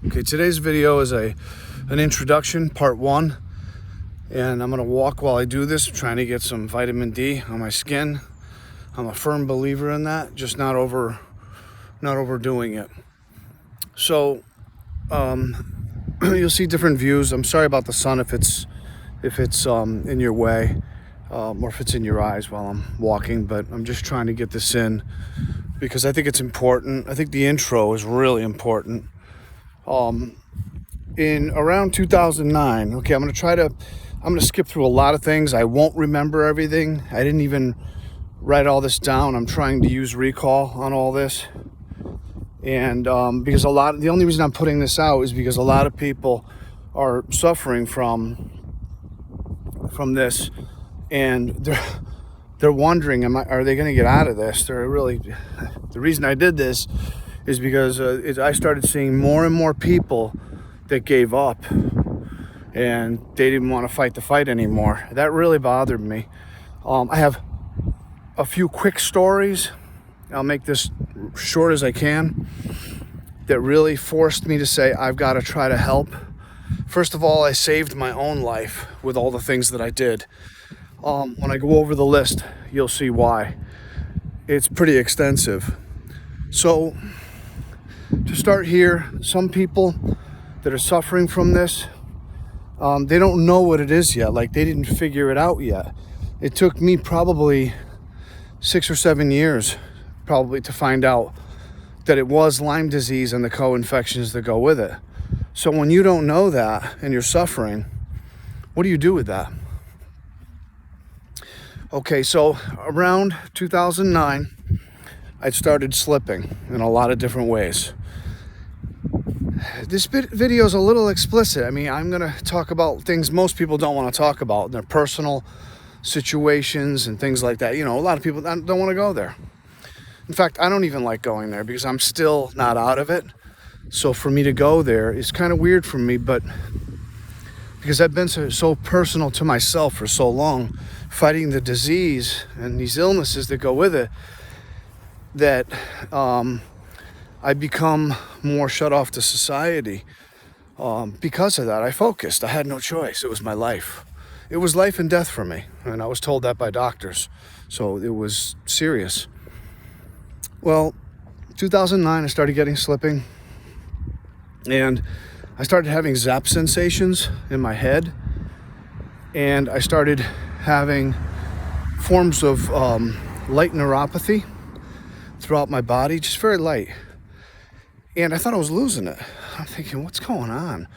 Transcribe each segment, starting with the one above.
Okay, today's video is an introduction, part one, and I'm gonna walk while I do this, trying to get some vitamin D on my skin. I'm a firm believer in that, just not overdoing it. So you'll see different views. I'm sorry about the sun if it's in your way, or if it's in your eyes while I'm walking, but I'm just trying to get this in because I think it's important. I think the intro is really important. In around 2009, okay, I'm gonna skip through a lot of things. I won't remember everything. I didn't even write all this down. I'm trying to use recall on all this. And because the only reason I'm putting this out is because a lot of people are suffering from this, and they're wondering, are they going to get out of this? The reason I did this is because I started seeing more and more people that gave up and they didn't want to fight the fight anymore. That really bothered me. I have a few quick stories. I'll make this short as I can, that really forced me to say, I've got to try to help. First of all, I saved my own life with all the things that I did. When I go over the list, you'll see why. It's pretty extensive. So, to start here, some people that are suffering from this, they don't know what it is yet. Like, they didn't figure it out yet. It took me probably 6 or 7 years probably to find out that it was Lyme disease and the co-infections that go with it. So when you don't know that and you're suffering, what do you do with that? Okay, so around 2009, I started slipping in a lot of different ways. This video is a little explicit. I mean, I'm going to talk about things most people don't want to talk about, their personal situations and things like that. You know, a lot of people don't want to go there. In fact, I don't even like going there because I'm still not out of it. So for me to go there is kind of weird for me, but because I've been so personal to myself for so long, fighting the disease and these illnesses that go with it, that I become more shut off to society. Because of that, I focused. I had no choice. It was my life. It was life and death for me, and I was told that by doctors. So it was serious. Well, 2009, I started getting slipping, and I started having zap sensations in my head, and I started having forms of light neuropathy throughout my body, just very light. And I thought I was losing it. I'm thinking, what's going on?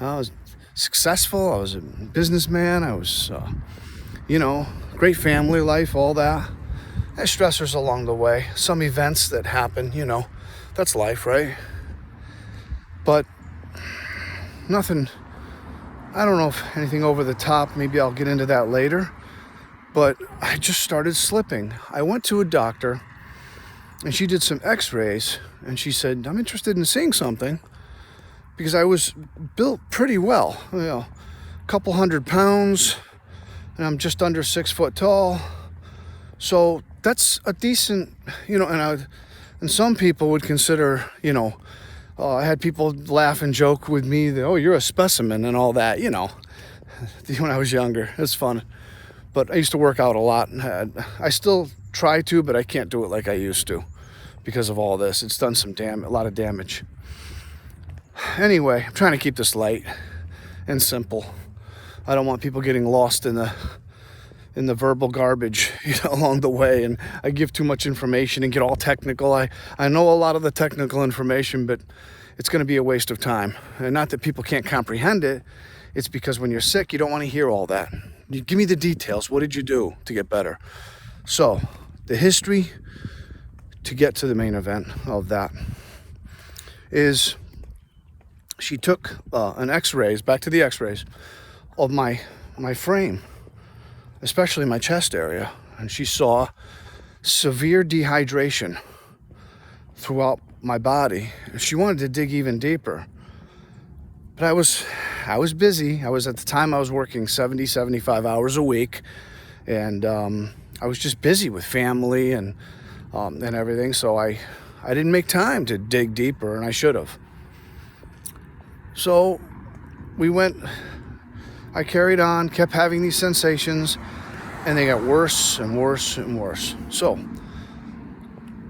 I was successful. I was a businessman. I was, great family life, all that. I had stressors along the way, some events that happen, that's life, right? But nothing, I don't know if anything over the top, maybe I'll get into that later, but I just started slipping. I went to a doctor and she did some x-rays and she said, I'm interested in seeing something because I was built pretty well, a couple 100 pounds, and I'm just under 6 foot tall. So that's a decent, and some people would consider, I had people laugh and joke with me that, oh, you're a specimen and all that, when I was younger. It's fun. But I used to work out a lot. I still try to, but I can't do it like I used to because of all this. It's done a lot of damage. Anyway, I'm trying to keep this light and simple. I don't want people getting lost in the verbal garbage, along the way, and I give too much information and get all technical. I know a lot of the technical information, but it's going to be a waste of time. And not that people can't comprehend it. It's because when you're sick, you don't want to hear all that. You give me the details. What did you do to get better? So the history to get to the main event of that is she took back to the x-rays of my frame, especially my chest area, and she saw severe dehydration throughout my body. She wanted to dig even deeper, but I was busy. At the time I was working 75 hours a week, and I was just busy with family and everything, so I didn't make time to dig deeper, and I should have. So I carried on, kept having these sensations, and they got worse and worse and worse. So,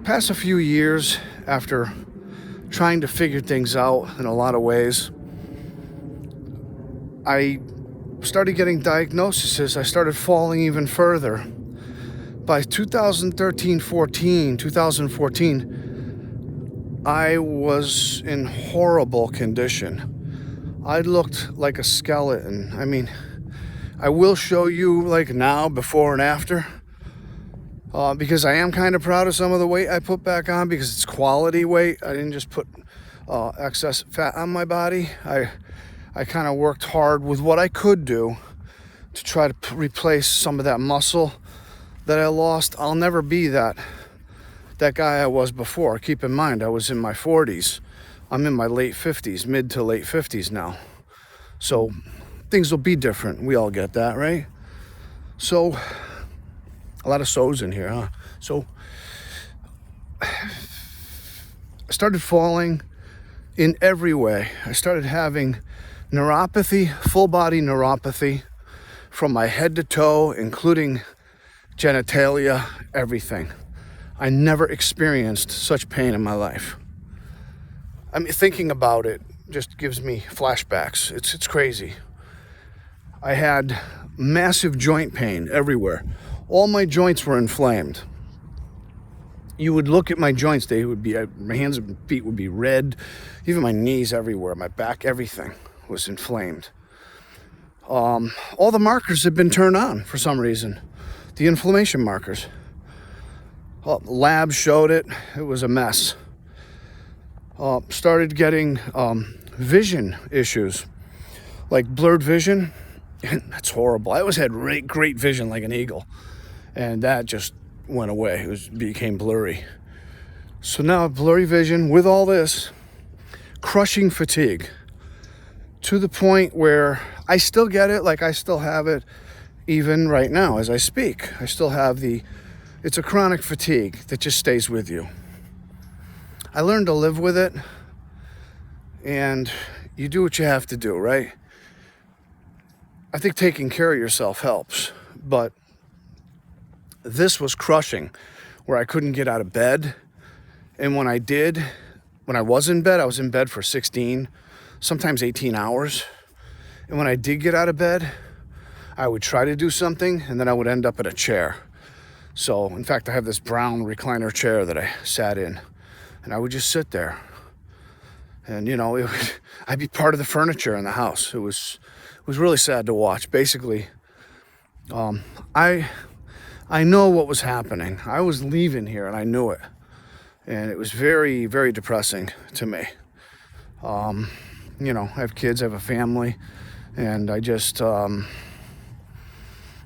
past a few years after trying to figure things out in a lot of ways, I started getting diagnoses. I started falling even further. By 2014, I was in horrible condition. I looked like a skeleton. I mean, I will show you like now, before and after, because I am kind of proud of some of the weight I put back on, because it's quality weight. I didn't just put excess fat on my body. I kind of worked hard with what I could do to try to replace some of that muscle that I lost. I'll never be that guy I was before. Keep in mind, I was in my 40s. I'm in my late 50s, mid to late 50s now. So things will be different. We all get that, right? So, a lot of so's in here, huh? So, I started falling in every way. I started having neuropathy, full body neuropathy, from my head to toe, including genitalia, everything. I never experienced such pain in my life. I mean, thinking about it just gives me flashbacks. It's crazy. I had massive joint pain everywhere. All my joints were inflamed. You would look at my joints, my hands and feet would be red. Even my knees everywhere, my back, everything was inflamed. All the markers had been turned on for some reason. The inflammation markers. Labs showed it. It was a mess. Started getting vision issues, like blurred vision. That's horrible. I always had great vision like an eagle, and that just went away. It became blurry. So now blurry vision with all this, crushing fatigue, to the point where I still get it, like I still have it even right now as I speak. I still have it's a chronic fatigue that just stays with you. I learned to live with it, and you do what you have to do, right? I think taking care of yourself helps, but this was crushing, where I couldn't get out of bed. And when I was in bed, I was in bed for 16, sometimes 18 hours. And when I did get out of bed, I would try to do something, and then I would end up in a chair. So, in fact, I have this brown recliner chair that I sat in, and I would just sit there. And, I'd be part of the furniture in the house. It was really sad to watch. Basically, I know what was happening. I was leaving here, and I knew it. And it was very, very depressing to me. I have kids, I have a family, and I just, the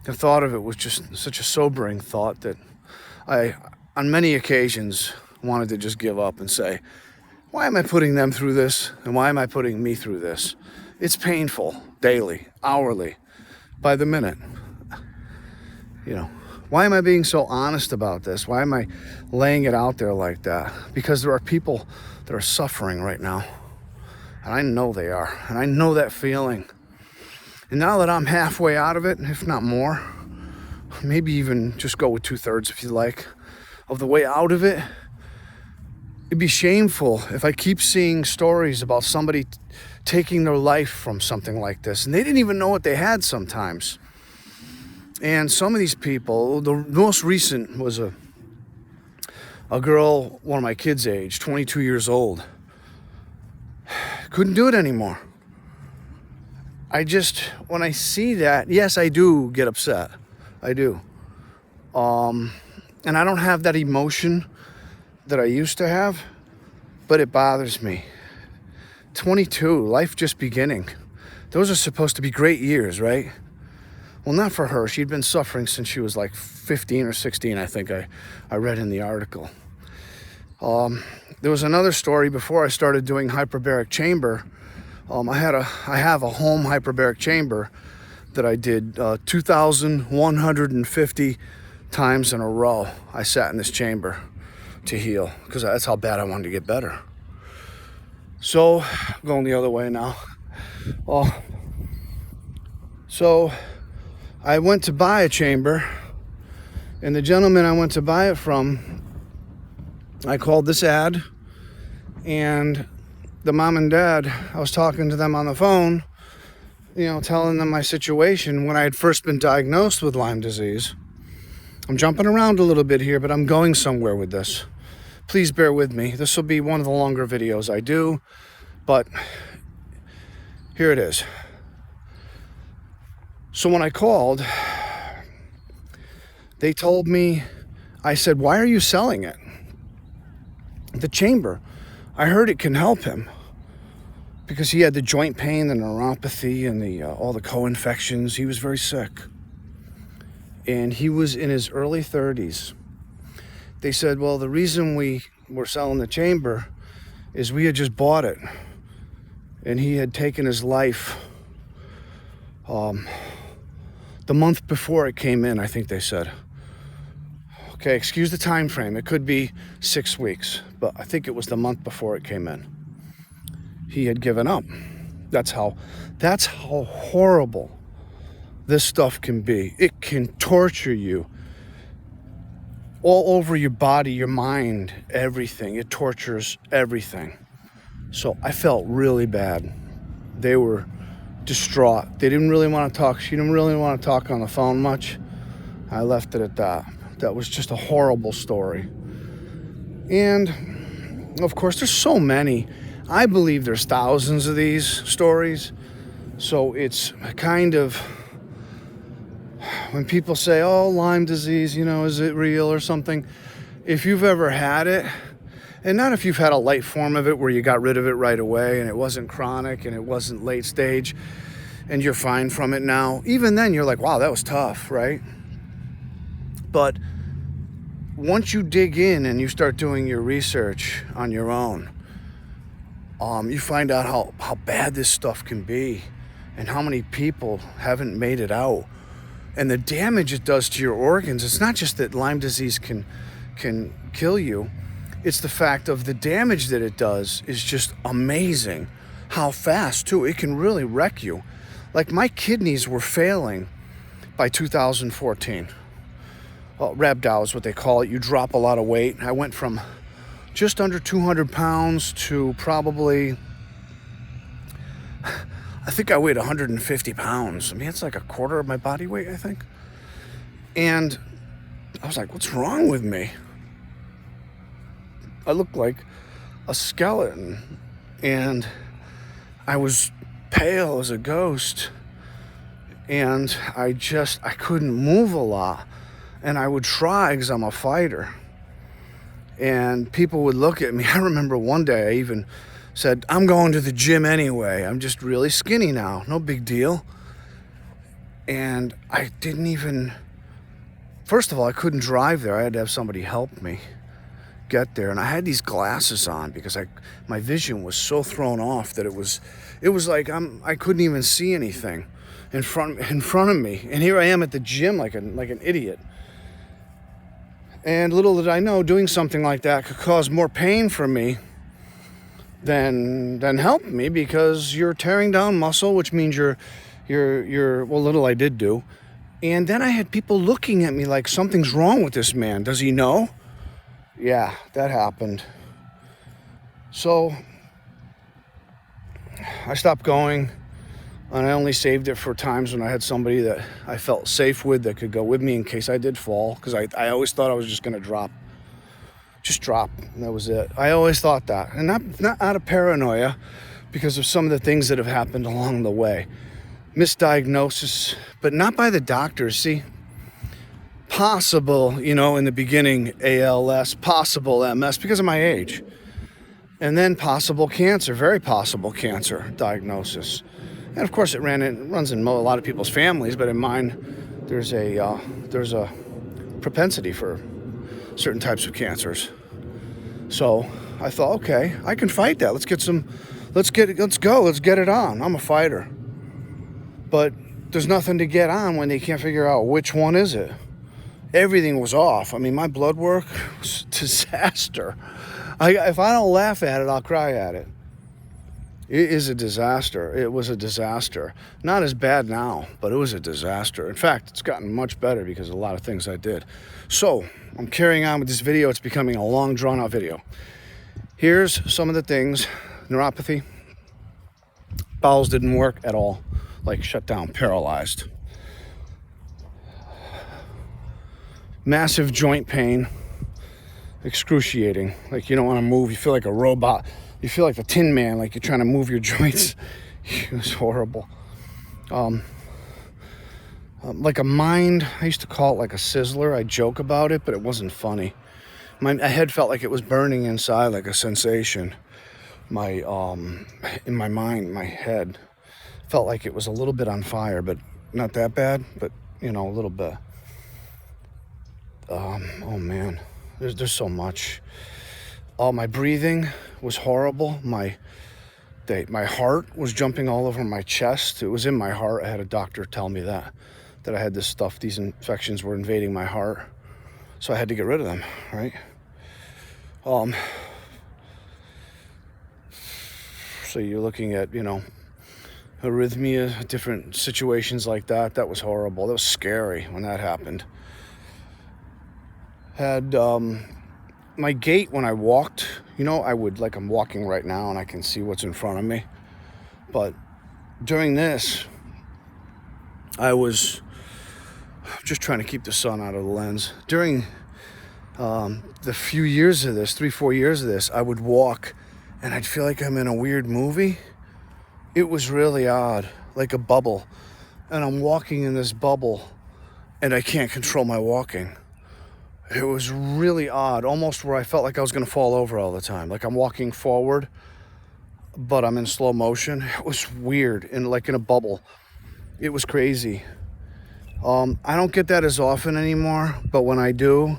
thought of it was just such a sobering thought that I, on many occasions, wanted to just give up and say, why am I putting them through this? And why am I putting me through this? It's painful, daily, hourly, by the minute. Why am I being so honest about this? Why am I laying it out there like that? Because there are people that are suffering right now. And I know they are. And I know that feeling. And now that I'm halfway out of it, if not more, maybe even just go with 2/3 if you like, of the way out of it, it'd be shameful if I keep seeing stories about somebody taking their life from something like this. And they didn't even know what they had sometimes. And some of these people, the most recent was a girl, one of my kids' age, 22 years old. Couldn't do it anymore. When I see that, yes, I do get upset. I do. And I don't have that emotion that I used to have, but it bothers me. 22, life just beginning. Those are supposed to be great years, right? Well, not for her. She'd been suffering since she was like 15 or 16, I think I read in the article. There was another story before I started doing hyperbaric chamber. I have a home hyperbaric chamber that I did 2,150 times in a row. I sat in this chamber to heal because that's how bad I wanted to get better. So, going the other way now. Oh, so I went to buy a chamber, and the gentleman I went to buy it from, I called this ad, and the mom and dad, I was talking to them on the phone, telling them my situation when I had first been diagnosed with Lyme disease. I'm jumping around a little bit here, but I'm going somewhere with this. Please bear with me. This will be one of the longer videos I do, but here it is. So when I called, they told me, I said, why are you selling it? The chamber. I heard it can help him because he had the joint pain, the neuropathy, and all the co-infections. He was very sick. And he was in his early 30s. They said, well, the reason we were selling the chamber is we had just bought it. And he had taken his life the month before it came in, I think they said. Okay, excuse the time frame. It could be 6 weeks, but I think it was the month before it came in. He had given up. That's how horrible this stuff can be. It can torture you all over your body, your mind, everything. It tortures everything. So I felt really bad. They were distraught. They didn't really want to talk. She didn't really want to talk on the phone much. I left it at that. That was just a horrible story. And of course, there's so many. I believe there's thousands of these stories. So it's kind of, when people say, oh, Lyme disease, is it real or something? If you've ever had it, and not if you've had a light form of it where you got rid of it right away and it wasn't chronic and it wasn't late stage and you're fine from it now, even then you're like, wow, that was tough, right? But once you dig in and you start doing your research on your own, you find out how bad this stuff can be and how many people haven't made it out and the damage it does to your organs. It's not just that Lyme disease can kill you. It's the fact of the damage that it does is just amazing. How fast, too. It can really wreck you. Like, my kidneys were failing by 2014. Well, rhabdow is what they call it. You drop a lot of weight. I went from just under 200 pounds to probably, I think I weighed 150 pounds. I mean, it's like a quarter of my body weight, I think. And I was like, what's wrong with me? I looked like a skeleton. And I was pale as a ghost. And I couldn't move a lot. And I would try because I'm a fighter. And people would look at me. I remember one day I even said, I'm going to the gym anyway. I'm just really skinny now. No big deal. And I didn't even, first of all, I couldn't drive there. I had to have somebody help me get there. And I had these glasses on because my vision was so thrown off that it was like I couldn't even see anything in front of me. And here I am at the gym like an idiot. And little did I know, doing something like that could cause more pain for me than help me, because you're tearing down muscle, which means you're well, little I did do. And then I had people looking at me like, something's wrong with this man. Does he know? Yeah, that happened. So I stopped going. And I only saved it for times when I had somebody that I felt safe with that could go with me in case I did fall. Because I always thought I was just going to drop. Just drop. And that was it. I always thought that. And not out of paranoia, because of some of the things that have happened along the way. Misdiagnosis, but not by the doctors. See, possible, in the beginning, ALS, possible MS because of my age. And then possible cancer, very possible cancer diagnosis. And of course, it runs in a lot of people's families, but in mine, there's a propensity for certain types of cancers. So I thought, okay, I can fight that. Let's get it on. I'm a fighter. But there's nothing to get on when they can't figure out which one is it. Everything was off. I mean, my blood work was a disaster. If I don't laugh at it, I'll cry at it. It is a disaster. It was a disaster. Not as bad now, but it was a disaster. In fact, it's gotten much better because of a lot of things I did. So I'm carrying on with this video. It's becoming a long, drawn-out video. Here's some of the things. Neuropathy. Bowels didn't work at all. Like shut down, paralyzed. Massive joint pain. Excruciating. Like you don't want to move. You feel like a robot. You feel like the Tin Man, like you're trying to move your joints. It was horrible. Like a mind, I used to call it like a sizzler. I joke about it, but it wasn't funny. My head felt like it was burning inside, like a sensation. In my mind, my head felt like it was a little bit on fire, but not that bad, but a little bit. Oh man, there's so much. My breathing was horrible. My heart was jumping all over my chest. It was in my heart. I had a doctor tell me that I had this stuff. These infections were invading my heart, so I had to get rid of them. Right. So you're looking at arrhythmia, different situations like that. That was horrible. That was scary when that happened. Had my gait when I walked, I would, like I'm walking right now and I can see what's in front of me. But during this, I was just trying to keep the sun out of the lens. During the few years of this, 3-4 years of this, I would walk and I'd feel like I'm in a weird movie. It was really odd, like a bubble. And I'm walking in this bubble and I can't control my walking. It was really odd, almost where I felt like I was going to fall over all the time. Like I'm walking forward, but I'm in slow motion. It was weird, and like in a bubble. It was crazy. I don't get that as often anymore, but when I do,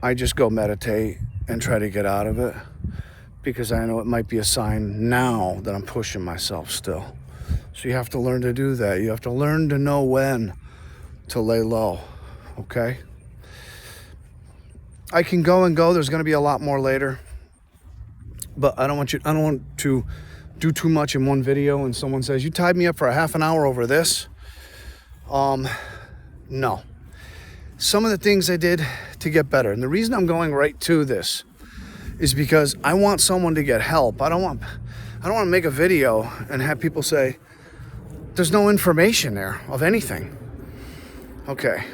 I just go meditate and try to get out of it, because I know it might be a sign now that I'm pushing myself still. So you have to learn to do that. You have to learn to know when to lay low, okay? I can go and go. There's going to be a lot more later, but I don't want to do too much in one video. And someone says, you tied me up for a half an hour over this. No. Some of the things I did to get better. And the reason I'm going right to this is because I want someone to get help. I don't want to make a video and have people say, there's no information there of anything. Okay.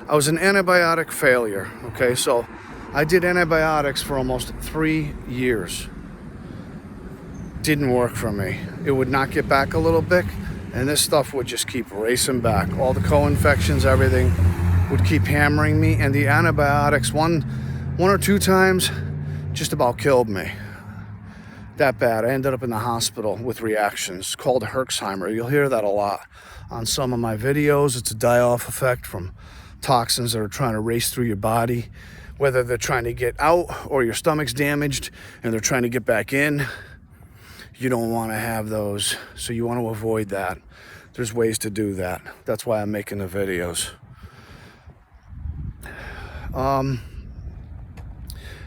I was an antibiotic failure, okay? So I did antibiotics for almost 3 years. Didn't work for me. It would knock you back a little bit, and this stuff would just keep racing back. All the co-infections, everything would keep hammering me, and the antibiotics, one or two times, just about killed me. That bad. I ended up in the hospital with reactions called Herxheimer. You'll hear that a lot on some of my videos. It's a die-off effect from toxins that are trying to race through your body, whether they're trying to get out or your stomach's damaged and they're trying to get back in. You don't want to have those, so you want to avoid that. There's ways to do that. That's why I'm making the videos.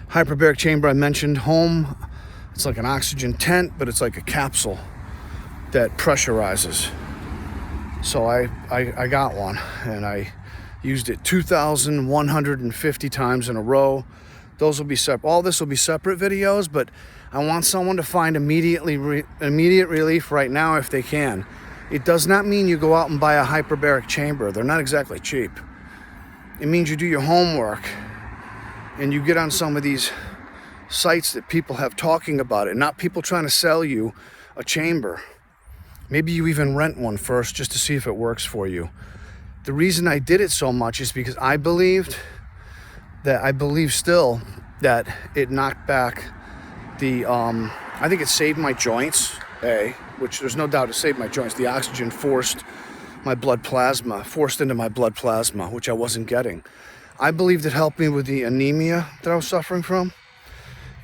Hyperbaric chamber, I mentioned. Home, it's like an oxygen tent, but it's like a capsule that pressurizes. So I got one, and I used it 2,150 times in a row. Those will be separate. All this will be separate videos, but I want someone to find immediate relief right now if they can. It does not mean you go out and buy a hyperbaric chamber. They're not exactly cheap. It means you do your homework and you get on some of these sites that people have talking about it, not people trying to sell you a chamber. Maybe you even rent one first just to see if it works for you. The reason I did it so much is because I believe still that it knocked back the, I think it saved my joints, which there's no doubt it saved my joints. The oxygen forced my blood plasma, forced into my blood plasma, which I wasn't getting. I believed it helped me with the anemia that I was suffering from.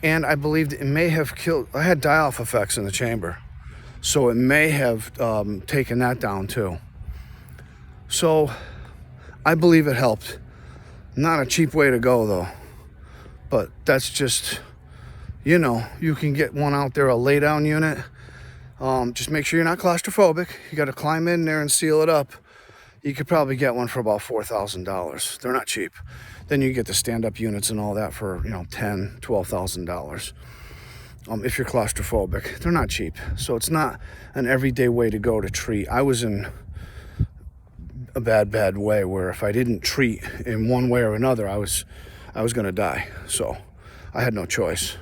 And I believed it may have killed, I had die-off effects in the chamber. So it may have taken that down too. So I believe it helped. Not a cheap way to go though. But that's just, you can get one out there, a lay down unit. Just make sure you're not claustrophobic. You got to climb in there and seal it up. You could probably get one for about $4,000. They're not cheap. Then you get the stand-up units and all that for, $10,000, $12,000. If you're claustrophobic, they're not cheap. So it's not an everyday way to go to treat. I was in a bad way where if I didn't treat in one way or another, I was going to die. So I had no choice.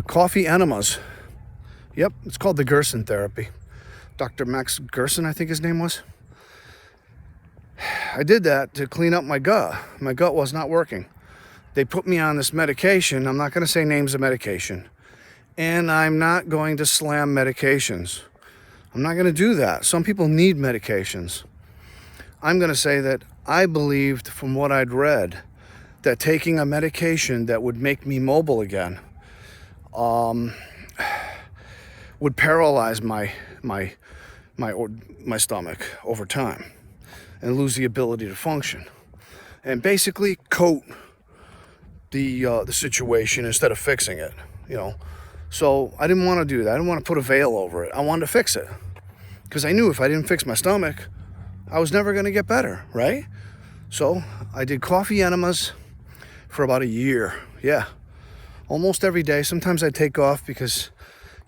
Coffee enemas. Yep, it's called the Gerson therapy. Dr. Max Gerson, I think his name was. I did that to clean up my gut. My gut was not working. They put me on this medication. I'm not going to say names of medication. And I'm not going to slam medications. I'm not going to do that. Some people need medications. I'm going to say that I believed from what I'd read that taking a medication that would make me mobile again would paralyze my stomach over time and lose the ability to function, and basically coat the situation instead of fixing it. So I didn't want to do that. I didn't want to put a veil over it. I wanted to fix it because I knew if I didn't fix my stomach, I was never going to get better, right? So I did coffee enemas for about a year. Yeah, almost every day. Sometimes I'd take off because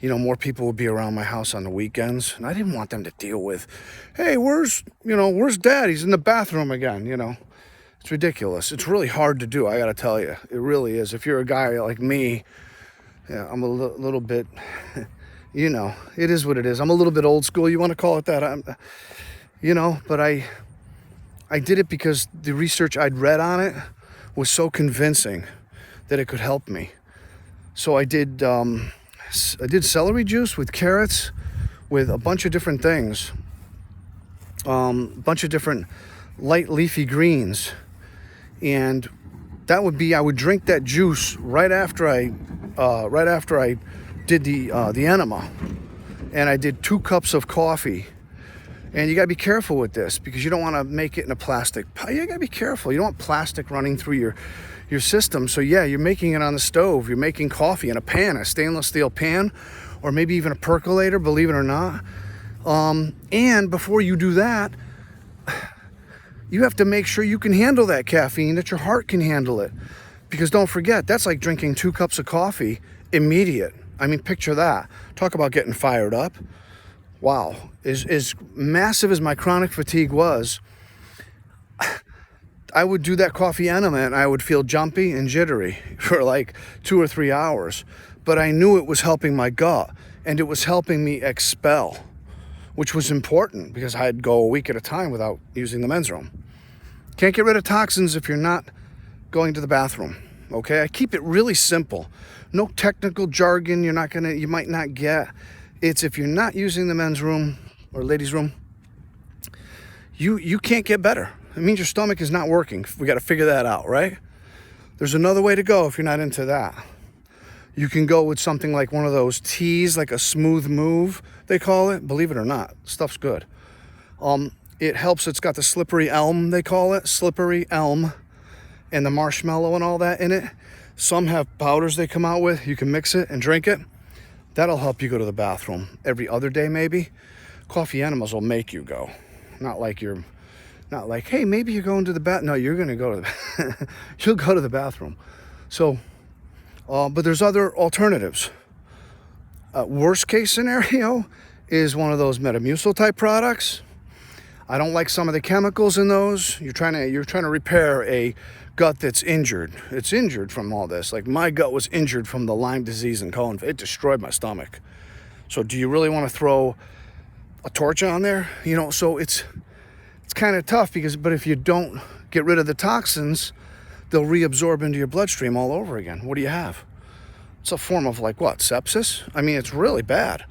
more people would be around my house on the weekends, and I didn't want them to deal with, hey, where's Dad? He's in the bathroom again. It's ridiculous. It's really hard to do. I got to tell you, it really is. If you're a guy like me, yeah, I'm a little bit, it is what it is. I'm a little bit old school. You want to call it that? But I did it because the research I'd read on it was so convincing that it could help me. So I did celery juice with carrots, with a bunch of different things, a bunch of different light leafy greens, and I would drink that juice right after I did the enema, and I did 2 cups of coffee. And you got to be careful with this because you don't want to make it in a plastic. You got to be careful. You don't want plastic running through your system. So yeah, you're making it on the stove. You're making coffee in a pan, a stainless steel pan, or maybe even a percolator, believe it or not. And before you do that, you have to make sure you can handle that caffeine, that your heart can handle it. Because don't forget, that's like drinking 2 cups of coffee immediate. I mean, picture that. Talk about getting fired up. Wow. As massive as my chronic fatigue was, I would do that coffee enema and I would feel jumpy and jittery for like 2 or 3 hours. But I knew it was helping my gut and it was helping me expel, which was important because I'd go a week at a time without using the men's room. Can't get rid of toxins if you're not going to the bathroom. Okay, I keep it really simple. No technical jargon you might not get. It's if you're not using the men's room or ladies' room, you can't get better. It means your stomach is not working. We got to figure that out, right? There's another way to go if you're not into that. You can go with something like one of those teas, like a smooth move, they call it. Believe it or not, stuff's good. It helps. It's got the slippery elm, they call it, slippery elm, and the marshmallow and all that in it. Some have powders they come out with. You can mix it and drink it. That'll help you go to the bathroom every other day, maybe. Coffee enemas will make you go. Not like, hey, maybe you're going to the bath. No, you're going to go to the you'll go to the bathroom. So, but there's other alternatives. Worst case scenario is one of those Metamucil type products. I don't like some of the chemicals in those. You're trying to repair a gut that's injured. It's injured from all this. Like my gut was injured from the Lyme disease and colon. It destroyed my stomach. So do you really want to throw a torch on there? So it's kind of tough but if you don't get rid of the toxins, they'll reabsorb into your bloodstream all over again. What do you have? It's a form of like what? Sepsis? I mean, it's really bad.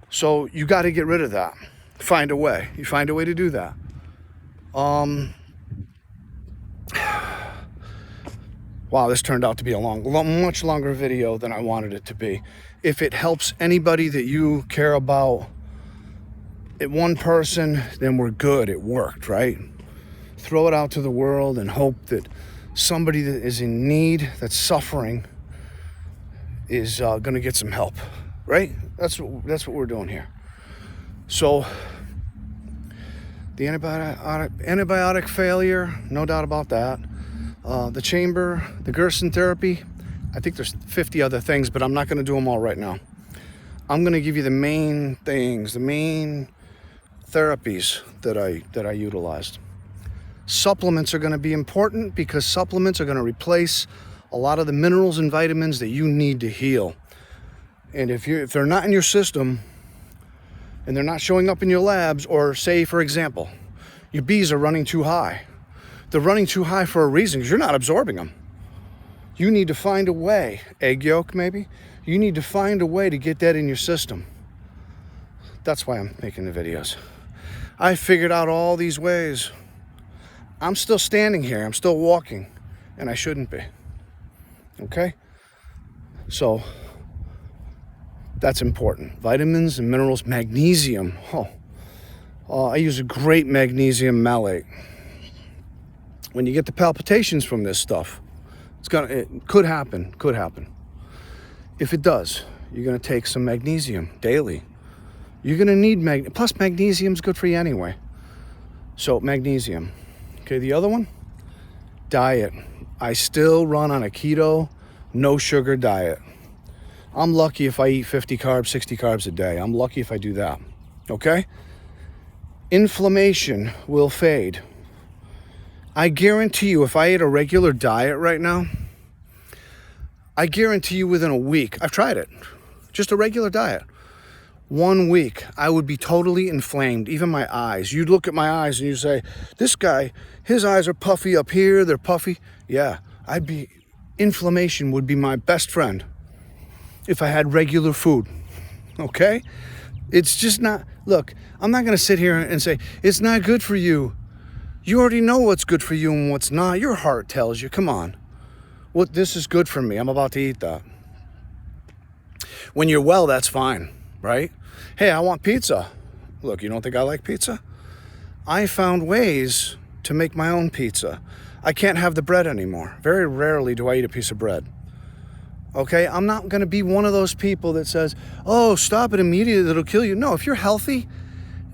So you got to get rid of that. Find a way. You find a way to do that. Wow, this turned out to be a much longer video than I wanted it to be. If it helps anybody that you care about, one person, then we're good. It worked, right? Throw it out to the world and hope that somebody that is in need, that's suffering, is going to get some help, right? That's what we're doing here. So the antibiotic failure, no doubt about that. The chamber, the Gerson therapy, I think there's 50 other things, but I'm not going to do them all right now. I'm going to give you the main things, the main therapies that I utilized. Supplements are going to be important because supplements are going to replace a lot of the minerals and vitamins that you need to heal. And if they're not in your system and they're not showing up in your labs, or say, for example, your bees are running too high. They're running too high for a reason, because you're not absorbing them. You need to find a way, egg yolk maybe, you need to find a way to get that in your system. That's why I'm making the videos. I figured out all these ways. I'm still standing here, I'm still walking, and I shouldn't be. Okay? So that's important. Vitamins and minerals, magnesium. I use a great magnesium malate. When you get the palpitations from this stuff, it could happen. If it does, you're gonna take some magnesium daily. You're gonna need plus magnesium's good for you anyway. So magnesium. Okay, the other one, diet. I still run on a keto, no sugar diet. I'm lucky if I eat 50 carbs, 60 carbs a day. I'm lucky if I do that, okay? Inflammation will fade. I guarantee you, if I ate a regular diet right now, I guarantee you within a week, I've tried it, just a regular diet. 1 week, I would be totally inflamed, even my eyes. You'd look at my eyes and you say, this guy, his eyes are puffy up here, they're puffy. Yeah, inflammation would be my best friend if I had regular food, okay? It's just not, look, I'm not gonna sit here and say, it's not good for you. You already know what's good for you and what's not. Your heart tells you, come on. This is good for me, I'm about to eat that. When you're well, that's fine, right? Hey, I want pizza. Look, you don't think I like pizza? I found ways to make my own pizza. I can't have the bread anymore. Very rarely do I eat a piece of bread. Okay, I'm not going to be one of those people that says, oh, stop it immediately, it'll kill you. No, if you're healthy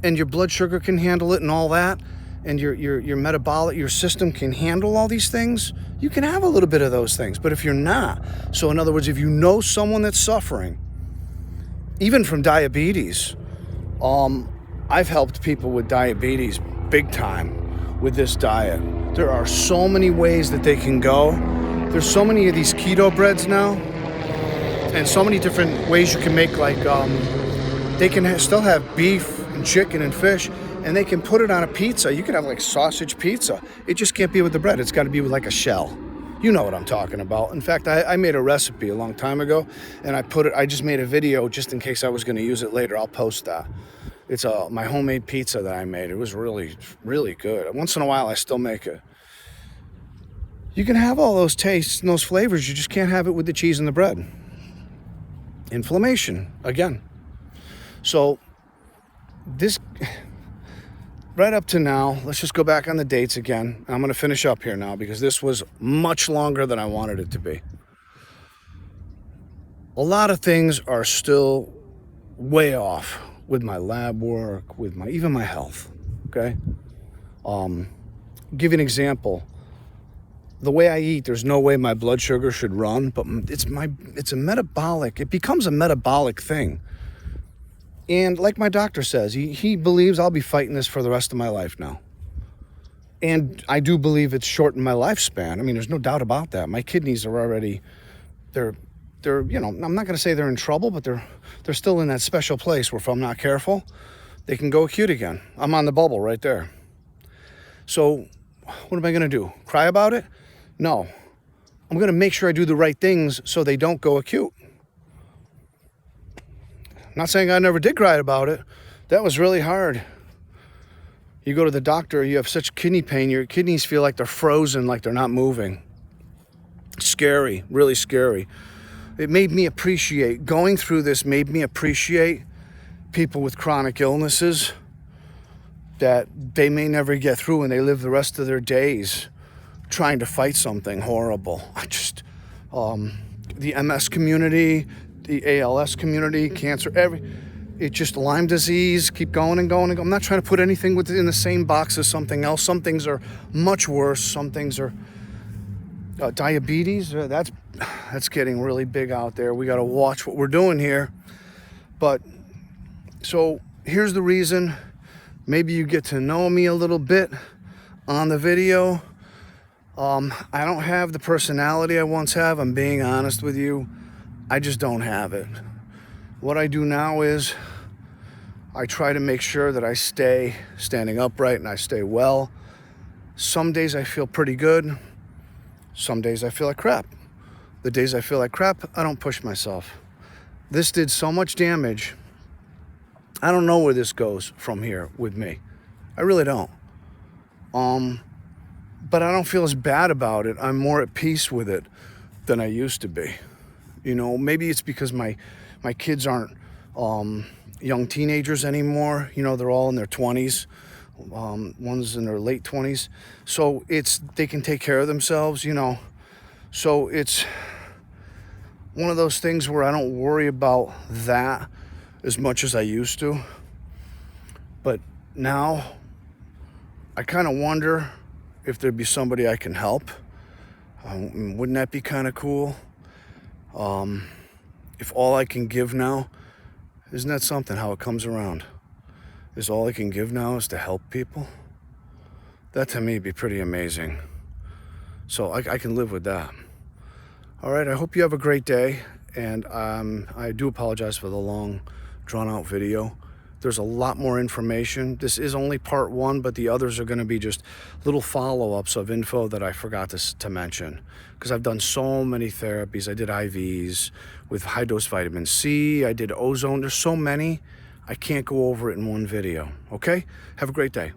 and your blood sugar can handle it and all that, and your metabolic, your system can handle all these things, you can have a little bit of those things. But if you're not, so in other words, if you know someone that's suffering, even from diabetes, I've helped people with diabetes big time with this diet. There are so many ways that they can go. There's so many of these keto breads now, and so many different ways you can make, like they can still have beef and chicken and fish, and they can put it on a pizza. You can have like sausage pizza. It just can't be with the bread. It's got to be with like a shell. You know what I'm talking about. In fact, I made a recipe a long time ago, and I just made a video just in case I was going to use it later. I'll post that. It's my homemade pizza that I made. It was really, really good. Once in a while, I still make it. You can have all those tastes and those flavors. You just can't have it with the cheese and the bread. Inflammation, again. So this, right up to now, let's just go back on the dates again. I'm going to finish up here now because this was much longer than I wanted it to be. A lot of things are still way off with my lab work, with even my health, okay? Give you an example. The way I eat, there's no way my blood sugar should run, but it's a metabolic, it becomes a metabolic thing. And like my doctor says, he believes I'll be fighting this for the rest of my life now. And I do believe it's shortened my lifespan. I mean, there's no doubt about that. My kidneys are already, they're you know, I'm not going to say they're in trouble, but they're still in that special place where if I'm not careful, they can go acute again. I'm on the bubble right there. So what am I going to do? Cry about it? No. I'm going to make sure I do the right things so they don't go acute. I'm not saying I never did cry about it. That was really hard. You go to the doctor, you have such kidney pain, your kidneys feel like they're frozen, like they're not moving. Scary, really scary. It made me appreciate, going through this made me appreciate people with chronic illnesses that they may never get through, and they live the rest of their days trying to fight something horrible. The MS community, the ALS community, cancer, it just Lyme disease, keep going and going and going. I'm not trying to put anything in the same box as something else. Some things are much worse. Some things are diabetes. That's getting really big out there. We got to watch what we're doing here. But so here's the reason. Maybe you get to know me a little bit on the video. I don't have the personality I once have. I'm being honest with you. I just don't have it. What I do now is I try to make sure that I stay standing upright and I stay well. Some days I feel pretty good. Some days I feel like crap. The days I feel like crap, I don't push myself. This did so much damage. I don't know where this goes from here with me. I really don't. But I don't feel as bad about it. I'm more at peace with it than I used to be. You know, maybe it's because my kids aren't young teenagers anymore. You know, they're all in their 20s. One's in their late 20s. So they can take care of themselves, you know. So it's one of those things where I don't worry about that as much as I used to. But now I kind of wonder if there'd be somebody I can help. Wouldn't that be kind of cool? If all I can give now, isn't that something, how it comes around? Is all I can give now is to help people? That to me would be pretty amazing. So I can live with that. All right, I hope you have a great day. And I do apologize for the long, drawn-out video. There's a lot more information. This is only part one, but the others are going to be just little follow-ups of info that I forgot to mention. Because I've done so many therapies. I did IVs with high-dose vitamin C. I did ozone. There's so many. I can't go over it in one video. Okay? Have a great day.